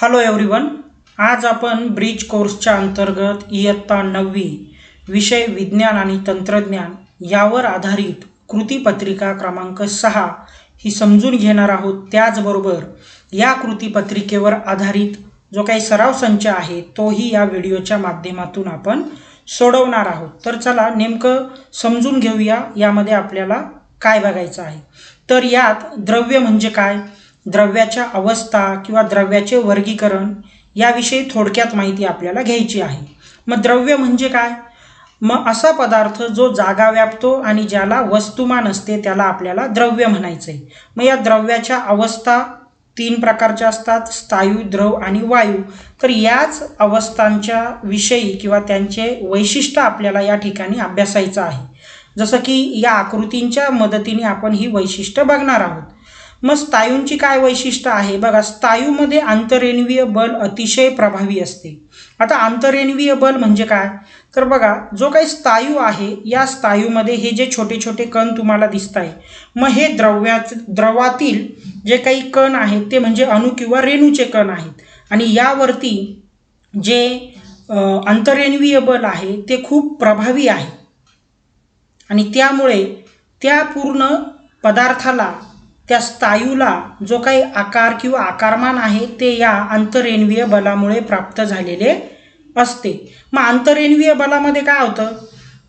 Hello everyone, आज आपण bridge कोर्सच्या अंतर्गत इयत्ता 9वी विषय विज्ञान आणि तंत्रज्ञान यावर आधारित कृतीपत्रिका क्रमांक 6 ही समजून घेणार आहोत। त्याचबरोबर या कृतीपत्रिकेवर आधारित जो काही सराव संच आहे तोही या व्हिडिओच्या माध्यमातून आपण सोडवणार आहोत। तर चला नेमकं समजून घेऊया यामध्ये आपल्याला काय बघायचं आहे। तर यात द्रव्य म्हणजे काय, द्रव्याच्या अवस्था किंवा द्रव्याचे वर्गीकरण याविषयी थोडक्यात माहिती आपल्याला घ्यायची आहे। मग द्रव्य म्हणजे काय? मग असा पदार्थ जो जागा व्यापतो आणि ज्याला वस्तुमान असते त्याला आपल्याला द्रव्य म्हणायचे। मग या द्रव्याच्या अवस्था 3 प्रकारच्या असतात, स्थायू, द्रव आणि वायू। तर याच अवस्थांच्या विषयी किंवा त्यांचे वैशिष्ट्य आपल्याला या ठिकाणी अभ्यासायचं आहे। जसं की या आकृतींच्या मदतीने आपण ही वैशिष्ट्य बघणार आहोत। मग स्थायूंची काय वैशिष्ट्य आहे बघा, स्थायूमध्ये आंतरेन्वीय बल अतिशय प्रभावी असते। आता आंतरेन्वीय बल म्हणजे काय, तर बघा जो काही स्थायू आहे या स्थायूमध्ये हे जे छोटे छोटे कण तुम्हाला दिसत आहे, मग हे द्रवातील जे काही कण आहेत ते म्हणजे अणु किंवा रेणूचे कण आहेत आणि यावरती जे आंतरेन्वीय बल आहे ते खूप प्रभावी आहे आणि त्यामुळे त्या पूर्ण पदार्थाला, त्या स्थायूला जो काही आकार किंवा आकारमान आहे ते या आंतरेन्वीय बलामुळे प्राप्त झालेले असते। मग आंतरेन्वीय बलामध्ये काय होतं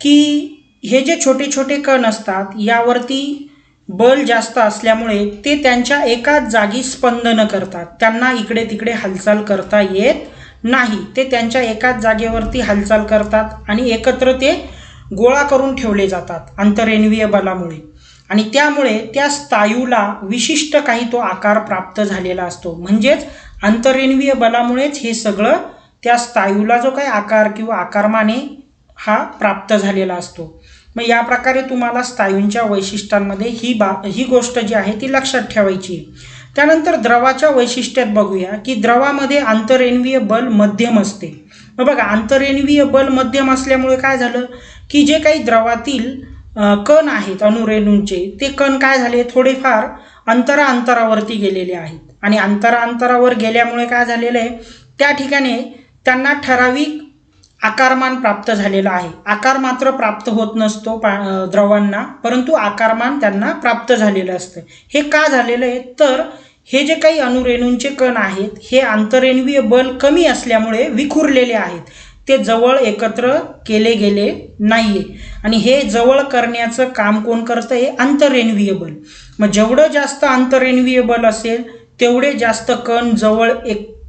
की हे जे छोटे छोटे कण असतात यावरती बल जास्त असल्यामुळे ते त्यांच्या एकाच जागी स्पंदन करतात, त्यांना इकडे तिकडे हालचाल करता येत नाही। ते त्यांच्या एकाच जागेवरती हालचाल करतात आणि एकत्र ते गोळा करून ठेवले जातात आंतरेन्वीय बलामुळे आणि त्यामुळे त्या स्थायूला विशिष्ट काही तो आकार प्राप्त झालेला असतो। म्हणजेच आंतरेन्वीय बलामुळेच हे सगळं त्या स्थायूला जो काही आकार किंवा आकारमाने हा प्राप्त झालेला असतो। मग या प्रकारे तुम्हाला स्थायूंच्या वैशिष्ट्यांमध्ये ही गोष्ट जी आहे ती लक्षात ठेवायची आहे। त्यानंतर द्रवाच्या वैशिष्ट्यात बघूया की द्रवामध्ये आंतरेन्वीय बल मध्यम असते। मग बघा आंतरेन्वीय बल मध्यम असल्यामुळे काय झालं की जे काही द्रवातील कण आहेत अणुरेणूंचे ते कण काय झाले, थोडेफार अंतरावरती गेलेले आहेत आणि अंतरावर गेल्यामुळे काय झालेलं आहे, त्या ठिकाणी त्यांना ठराविक आकारमान प्राप्त झालेला आहे। आकार मात्र प्राप्त होत नसतो द्रवांना, परंतु आकारमान त्यांना प्राप्त झालेलं असतं। हे का झालेलं आहे, तर हे जे काही अणुरेणूंचे कण आहेत हे आंतरेन्वीय बल कमी असल्यामुळे विखुरलेले आहेत, ते जवळ एकत्र केले गेले नाहीये आणि हे जवळ करण्याचं काम कोण करतं, हे आंतरेन्वीय बल। मग जेवढं जास्त आंतरेन्वीय बल असेल तेवढे जास्त कण जवळ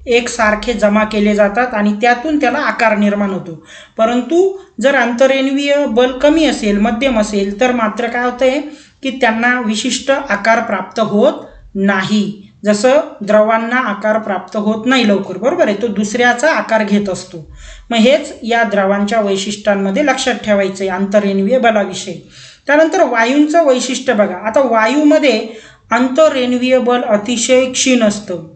एकसारखे जमा केले जातात आणि त्यातून त्याला आकार निर्माण होतो। परंतु जर आंतरेन्वीय बल कमी असेल, मध्यम असेल, तर मात्र काय होतंय की त्यांना विशिष्ट आकार प्राप्त होत नाही। जसं द्रवांना आकार प्राप्त होत नाही लवकर, बरोबर आहे, तो दुसऱ्याचा आकार घेत असतो। मग हेच या द्रवांच्या वैशिष्ट्यांमध्ये लक्षात ठेवायचं आहे आंतरेन्वीय बलाविषयी। त्यानंतर वायूंचं वैशिष्ट्य बघा, आता वायूमध्ये आंतरेन्वीय बल अतिशय क्षीण असतं,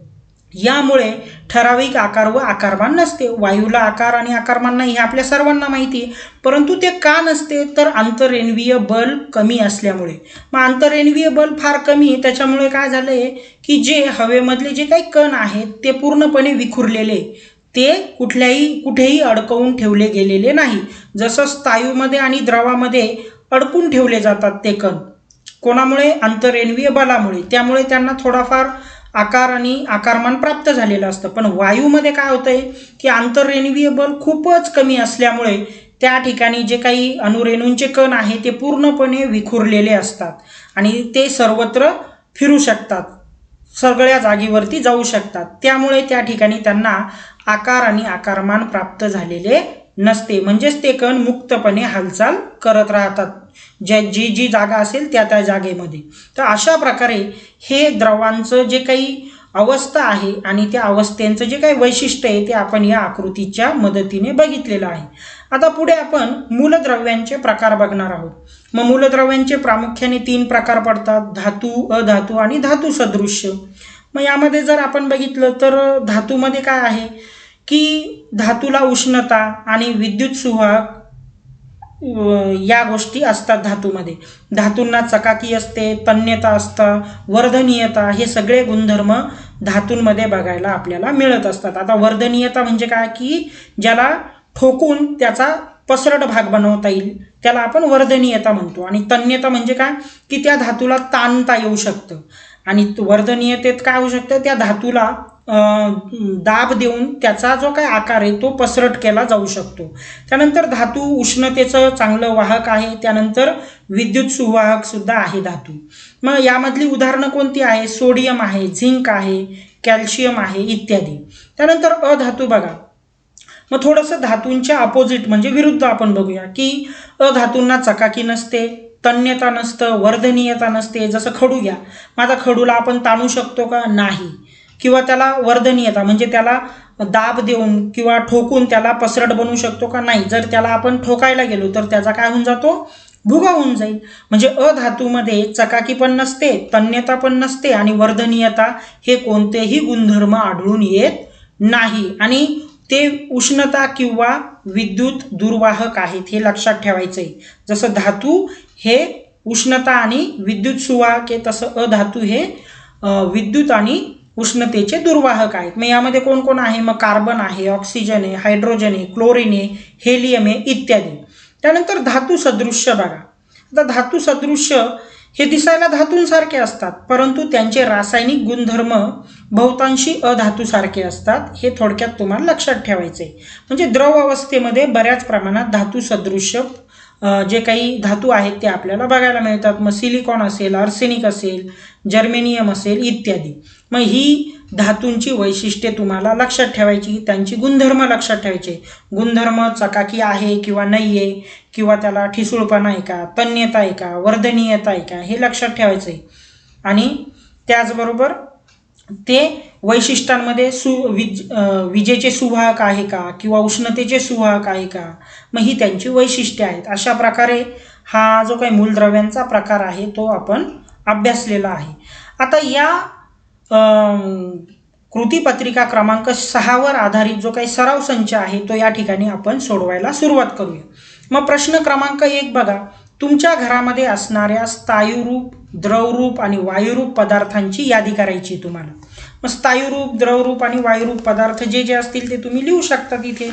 यामुळे ठराविक आकार व आकारमान नसते। वायूला आकार आणि आकारमान नाही हे आपल्या सर्वांना माहिती आहे, परंतु ते का नसते, तर आंतरेन्वीय बल कमी असल्यामुळे। मग आंतरेन्वीय बल फार कमी आहे, त्याच्यामुळे काय झालंय की जे हवेमधले जे काही कण आहेत ते पूर्णपणे विखुरलेले, ते कुठेही अडकवून ठेवले गेलेले नाही। जसं स्थायूमध्ये आणि द्रवामध्ये अडकून ठेवले जातात ते कण, कोणामुळे, आंतरेन्वीय बलामुळे, त्यामुळे त्यांना थोडाफार आकार आणि आकारमान प्राप्त झालेलं असतं। पण वायूमध्ये काय होतंय की आंतरेन्वीय बल खूपच कमी असल्यामुळे त्या ठिकाणी जे काही अणुरेणूंचे कण आहे ते पूर्णपणे विखुरलेले असतात आणि ते सर्वत्र फिरू शकतात, सगळ्या जागेवरती जाऊ शकतात, त्यामुळे त्या ठिकाणी त्यांना आकार आणि आकारमान प्राप्त झालेले नसते। म्हणजेच ते कण मुक्तपणे हालचाल करत राहतात, जी जागा असेल त्या जागेमध्ये। तर अशा प्रकारे हे द्रवांचं जे काही अवस्था आहे आणि त्या अवस्थेंचं जे काही वैशिष्ट्य आहे ते आपण या आकृतीच्या मदतीने बघितलेलं आहे। आता पुढे आपण मूलद्रव्यांचे प्रकार बघणार आहोत। मग मूलद्रव्यांचे प्रामुख्याने 3 प्रकार पडतात, धातू, अधातू आणि धातू सदृश्य। मग यामध्ये जर आपण बघितलं तर धातूमध्ये काय आहे की धातूला उष्णता आणि विद्युत सुवाहक या गोष्टी असतात धातूमध्ये। धातूंना चकाकी असते, तन्यता असतं, वर्धनीयता, हे सगळे गुणधर्म धातूंमध्ये बघायला आपल्याला मिळत असतात. आता वर्धनीयता म्हणजे काय, की ज्याला ठोकून त्याचा पसरट भाग बनवता येईल त्याला आपण वर्धनीयता म्हणतो. आणि तन्यता म्हणजे काय, की त्या धातूला ताणता येऊ शकतं. आणि वर्धनीयतेत काय होऊ शकतं, त्या धातूला दाब देऊन त्याचा जो काय आकार आहे तो पसरट केला जाऊ शकतो. त्यानंतर धातू उष्णतेचं चांगलं वाहक आहे. त्यानंतर विद्युत सुवाहक सुद्धा आहे धातू. मग यामधली उदाहरणं कोणती आहे, सोडियम आहे, झिंक आहे, कॅल्शियम आहे इत्यादी. त्यानंतर अधातू बघा. मग थोडंसं धातूंच्या अपोजिट म्हणजे विरुद्ध आपण बघूया, की अधातूंना चकाकी नसते, तन्यता नसतं, वर्धनीयता नसते. जसं खडू घ्या, माझा खडूला आपण ताणू शकतो का, नाही. किंवा त्याला वर्धनीयता म्हणजे त्याला दाब देऊन किंवा ठोकून त्याला पसरट बनवू शकतो का, नाही. जर त्याला आपण ठोकायला गेलो तर त्याचा काय होऊन जातो, भुगा होऊन जाईल. म्हणजे अधातूमध्ये चकाकी पण नसते, तन्यता पण नसते आणि वर्धनीयता हे कोणतेही गुणधर्म आढळून येत नाही. आणि ते उष्णता किंवा विद्युत दुर्वाहक आहेत हे लक्षात ठेवायचं आहे. जसं धातू हे उष्णता आणि विद्युत सुवाहक आहे, तसं अधातू हे विद्युत आणि उष्णतेचे दुर्वाहक आहेत. मग यामध्ये कोण कोण आहे, मग कार्बन आहे, ऑक्सिजन आहे, हायड्रोजन आहे, क्लोरीन आहे, हेलियम आहे इत्यादी. त्यानंतर धातू सदृश्य बघा. आता धातू सदृश्य हे दिसायला धातूंसारखे असतात, परंतु त्यांचे रासायनिक गुणधर्म बहुतांशी अधातूसारखे असतात. हे थोडक्यात तुम्हाला लक्षात ठेवायचे. म्हणजे द्रव अवस्थेमध्ये बऱ्याच प्रमाणात धातू सदृश्य जे काही धातू आहेत ते आपल्याला बघायला मिळतात. मग सिलिकॉन असेल, आर्सेनिक असेल, जर्मेनियम असेल इत्यादी. मग ही धातूंची वैशिष्ट्ये तुम्हाला लक्षात ठेवायची, त्यांची गुणधर्म लक्षात ठेवायचे. गुणधर्म चकाकी आहे किंवा नाही आहे, किंवा त्याला ठिसूळपणा आहे का, तन्यता आहे का, वर्धनीयता आहे का, हे लक्षात ठेवायचं आहे. आणि त्याचबरोबर ते वैशिष्ट्यांमध्ये विजेचे सुवाहक आहे का किंवा उष्णतेचे सुवाहक आहे का, मग ही त्यांची वैशिष्ट्ये आहेत. अशा प्रकारे हा जो काही मूलद्रव्यांचा प्रकार आहे तो आपण अभ्यासलेला आहे. आता या कृतीपत्रिका क्रमांक 6 आधारित जो काही सराव संच आहे तो या ठिकाणी आपण सोडवायला सुरुवात करूया. मग प्रश्न क्रमांक 1 बघा. तुमच्या घरामध्ये असणाऱ्या स्थायूरूप, द्रवरूप आणि वायुरूप पदार्थांची यादी करायची तुम्हाला. मग स्थायूरूप, द्रवरूप आणि वायुरूप पदार्थ जे जे असतील ते तुम्ही लिहू शकता तिथे.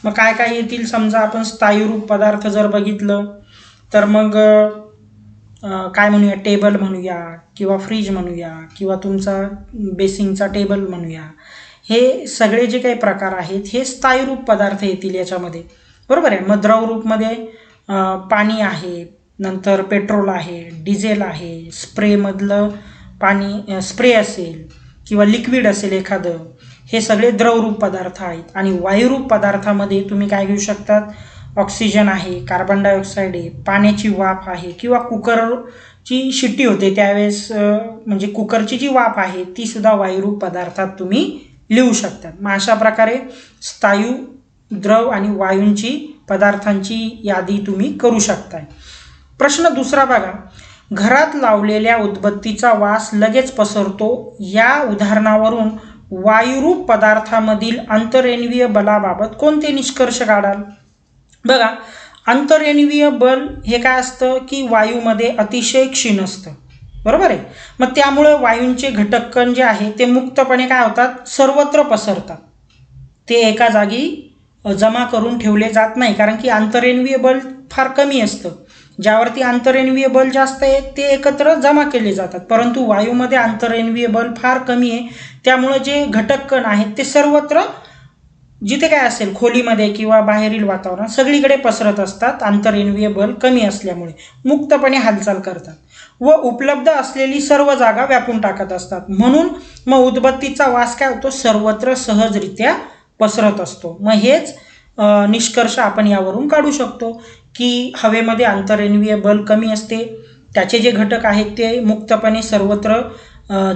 मग काय काय येतील, समजा आपण स्थायूरूप पदार्थ जर बघितलं तर मग काय म्हणूया, टेबल म्हणूया किंवा फ्रीज म्हणूया किंवा तुमचा बेसिंगचा टेबल म्हणूया. हे सगळे जे काही प्रकार आहेत हे स्थायूरूप पदार्थ येतील याच्यामध्ये, बरोबर आहे. मग द्रवरूपमध्ये पाणी आहे, नंतर पेट्रोल आहे, डिझेल आहे, स्प्रेमधलं पाणी स्प्रे असेल किंवा लिक्विड असेल एखादं, हे सगळे द्रवरूप पदार्थ आहेत. आणि वायुरूप पदार्थामध्ये तुम्ही काय घेऊ शकतात, ऑक्सिजन आहे, कार्बन डायऑक्साईड आहे, पाण्याची वाफ आहे किंवा कुकरची शिट्टी होते त्यावेळेस म्हणजे कुकरची जी वाफ आहे ती सुद्धा वायुरूप पदार्थात तुम्ही लिहू शकतात. मग अशा प्रकारे स्थायू, द्रव आणि वायूंची पदार्थांची यादी तुम्ही करू शकताय. प्रश्न दुसरा बघा. घरात लावलेल्या उदबत्तीचा वास लगेच पसरतो. या उदाहरणावरून वायुरूप पदार्थामधील अंतरेन्वीय बलाबाबत कोणते निष्कर्ष काढाल. बघा, अंतरेन्वीय बल हे काय असतं, की वायूमध्ये अतिशय क्षीण असतं, बरोबर आहे. मग त्यामुळे वायूंचे घटककण जे आहे ते मुक्तपणे काय होतात, सर्वत्र पसरतात. ते एका जागी जमा करून ठेवले जात नाही, कारण की अंतरेन्वीय बल फार कमी असतं. ज्यावरती अंतरेन्वीय बल जास्त आहे ते एकत्र जमा केले जातात, परंतु वायूमध्ये अंतरेन्वीय बल फार कमी आहे. त्यामुळे जे घटककण आहेत ते सर्वत्र जिथे काय असेल खोलीमध्ये किंवा बाहेरील वातावरण सगळीकडे पसरत असतात. अंतरेन्वीय बल कमी असल्यामुळे मुक्तपणे हालचाल करतात व उपलब्ध असलेली सर्व जागा व्यापून टाकत असतात. म्हणून मग उदबत्तीचा वास काय होतो, सर्वत्र सहजरित्या पसरत असतो. मग हेच निष्कर्ष आपण यावरून काढू शकतो की हवेमध्ये अंतरेन्वीय बल कमी असते, त्याचे जे घटक आहेत ते मुक्तपणे सर्वत्र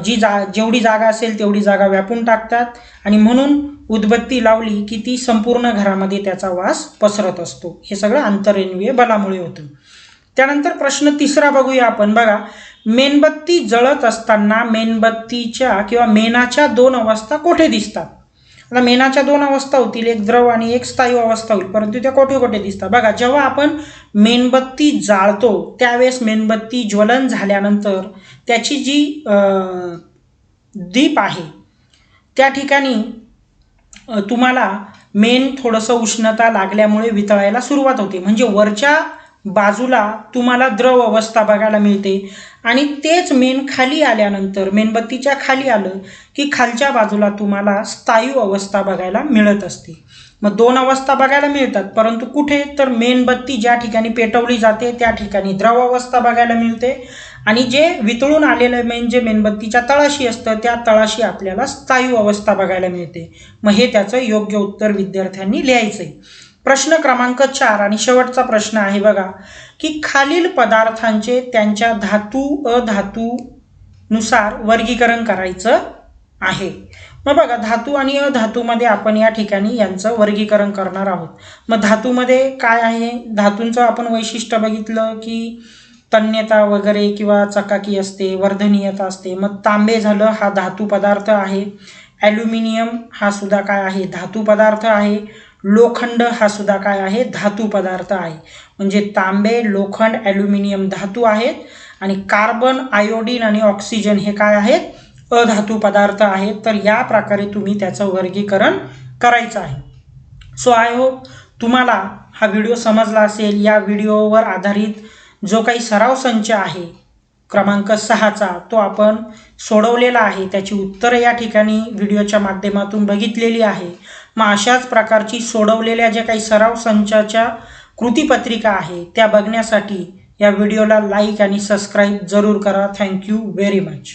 जेवढी जागा असेल तेवढी जागा व्यापून टाकतात आणि म्हणून उदबत्ती लावली की ती संपूर्ण घरामध्ये त्याचा वास पसरत असतो. हे सगळं अंतरेन्वीय बलामुळे होतं. त्यानंतर प्रश्न तिसरा बघूया आपण. बघा, मेणबत्ती जळत असताना मेणबत्तीच्या किंवा मेणाच्या 2 अवस्था कोठे दिसतात. आता मेणाच्या 2 अवस्था होतील, एक द्रव आणि एक स्थायू अवस्था होईल, परंतु त्या कोठे कोठे दिसतात. बघा, जेव्हा आपण मेणबत्ती जाळतो त्यावेळेस मेणबत्ती ज्वलन झाल्यानंतर त्याची जी दीप आहे त्या ठिकाणी तुम्हाला मेण थोडंसं उष्णता लागल्यामुळे वितळायला सुरुवात होते, म्हणजे वरच्या बाजूला तुम्हाला द्रव अवस्था बघायला मिळते आणि तेच मेण खाली आल्यानंतर मेणबत्तीच्या खाली आलं की खालच्या बाजूला तुम्हाला स्थायू अवस्था बघायला मिळत असते. मग दोन अवस्था बघायला मिळतात, परंतु कुठे तर मेणबत्ती ज्या ठिकाणी पेटवली जाते त्या ठिकाणी द्रव अवस्था बघायला मिळते आणि जे वितळून आलेलं मेण जे मेणबत्तीच्या तळाशी असतं त्या तळाशी आपल्याला स्थायू अवस्था बघायला मिळते. मग हे त्याचं योग्य उत्तर विद्यार्थ्यांनी लिहायचंय. प्रश्न क्रमांक 4 आणि शेवटचा प्रश्न आहे बघा, की खालील पदार्थांचे त्यांच्या धातू अधातूनुसार वर्गीकरण करायचं आहे. मग बघा, धातू आणि अधातूमध्ये आपण या ठिकाणी यांचं वर्गीकरण करणार आहोत. मग धातूमध्ये काय आहे, धातूंचं आपण वैशिष्ट्य बघितलं की तन्यता वगैरे किंवा चकाकी असते, वर्धनीयता असते. मग तांबे झालं, हा धातू पदार्थ आहे. ॲल्युमिनियम हा सुद्धा काय आहे, धातू पदार्थ आहे. लोखंड हा सुद्धा काय आहे, धातू पदार्थ आहे. म्हणजे तांबे, लोखंड, ॲल्युमिनियम धातू आहेत आणि कार्बन, आयोडीन आणि ऑक्सिजन हे काय आहेत, अधातू पदार्थ आहेत. तर या प्रकारे तुम्ही त्याचं वर्गीकरण करायचं आहे. सो आय होप तुम्हाला हा व्हिडिओ समजला असेल. या व्हिडिओवर आधारित जो काही सराव संच आहे क्रमांक 6चा तो आपण सोडवलेला आहे. त्याची उत्तरं या ठिकाणी व्हिडिओच्या माध्यमातून बघितलेली आहे. मग अशाच प्रकारची सोडवलेल्या ज्या काही सराव संचाच्या कृतीपत्रिका आहे त्या बघण्यासाठी या व्हिडिओला लाईक आणि सबस्क्राईब जरूर करा. Thank you very much.